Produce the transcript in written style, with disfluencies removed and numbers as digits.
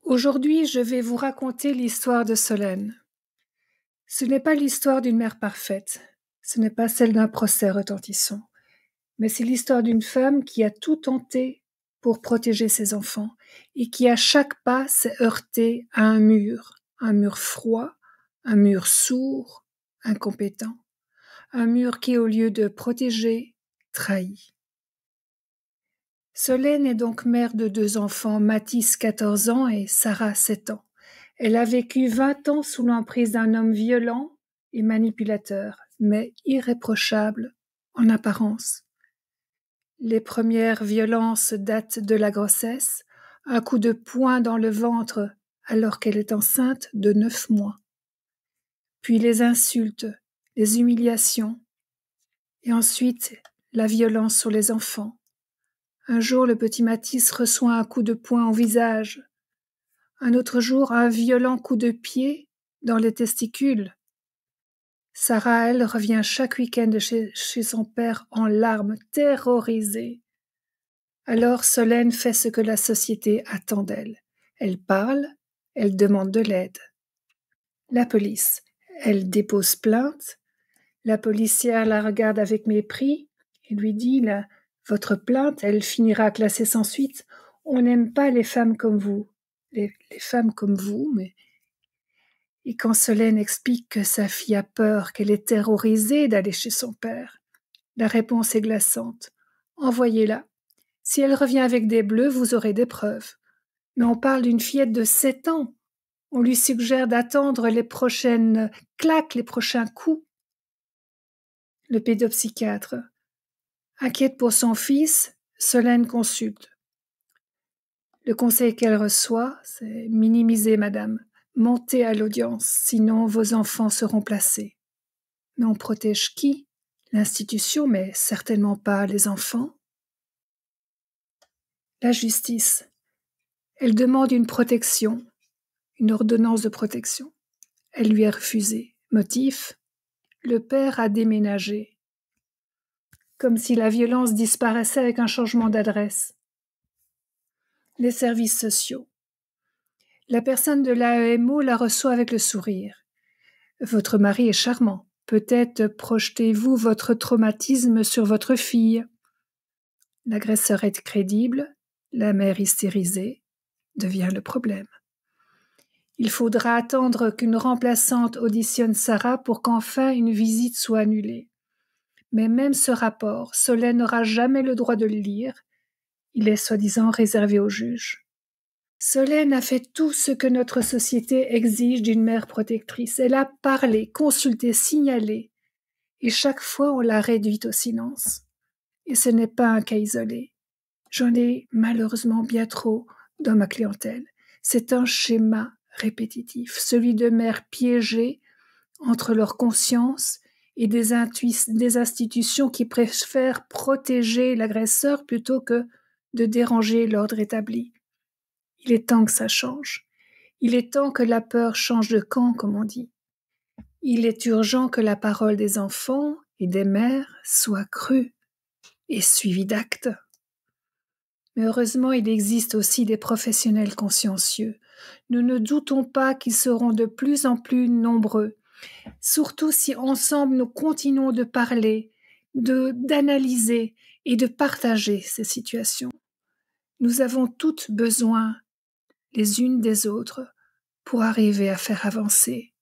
Aujourd'hui, je vais vous raconter l'histoire de Solène. Ce n'est pas l'histoire d'une mère parfaite, ce n'est pas celle d'un procès retentissant, mais c'est l'histoire d'une femme qui a tout tenté pour protéger ses enfants et qui à chaque pas s'est heurtée à un mur froid, un mur sourd, incompétent, un mur qui, au lieu de protéger, trahit. Solène est donc mère de 2 enfants, Mathis 14 ans et Sarah 7 ans. Elle a vécu 20 ans sous l'emprise d'un homme violent et manipulateur, mais irréprochable en apparence. Les premières violences datent de la grossesse, un coup de poing dans le ventre alors qu'elle est enceinte de 9 mois. Puis les insultes, les humiliations, et ensuite la violence sur les enfants. Un jour, le petit Mathis reçoit un coup de poing au visage. Un autre jour, un violent coup de pied dans les testicules. Sarah, elle, revient chaque week-end chez son père en larmes, terrorisée. Alors Solène fait ce que la société attend d'elle. Elle parle, elle demande de l'aide. La police, elle dépose plainte. La policière la regarde avec mépris et lui dit votre plainte, elle finira classée sans suite. On n'aime pas les femmes comme vous. Les femmes comme vous, mais... Et quand Solène explique que sa fille a peur, qu'elle est terrorisée d'aller chez son père, la réponse est glaçante. Envoyez-la. Si elle revient avec des bleus, vous aurez des preuves. Mais on parle d'une fillette de 7 ans. On lui suggère d'attendre les prochaines claques, les prochains coups. Le pédopsychiatre. Inquiète pour son fils, Solène consulte. Le conseil qu'elle reçoit, c'est « Minimisez, madame. Montez à l'audience, sinon vos enfants seront placés. » Mais on protège qui? L'institution, mais certainement pas les enfants. La justice. Elle demande une protection, une ordonnance de protection. Elle lui est refusée. Motif? Le père a déménagé. Comme si la violence disparaissait avec un changement d'adresse. Les services sociaux. La personne de l'AEMO la reçoit avec le sourire. Votre mari est charmant. Peut-être projetez-vous votre traumatisme sur votre fille. L'agresseur est crédible, la mère hystérisée devient le problème. Il faudra attendre qu'une remplaçante auditionne Sarah pour qu'enfin une visite soit annulée. Mais même ce rapport, Solène n'aura jamais le droit de le lire. Il est soi-disant réservé au juge. Solène a fait tout ce que notre société exige d'une mère protectrice. Elle a parlé, consulté, signalé, et chaque fois on l'a réduite au silence. Et ce n'est pas un cas isolé. J'en ai malheureusement bien trop dans ma clientèle. C'est un schéma répétitif, celui de mères piégées entre leur conscience et des institutions qui préfèrent protéger l'agresseur plutôt que de déranger l'ordre établi. Il est temps que ça change. Il est temps que la peur change de camp, comme on dit. Il est urgent que la parole des enfants et des mères soit crue et suivie d'actes. Mais heureusement, il existe aussi des professionnels consciencieux. Nous ne doutons pas qu'ils seront de plus en plus nombreux, surtout si ensemble nous continuons de parler, d'analyser et de partager ces situations. Nous avons toutes besoin les unes des autres pour arriver à faire avancer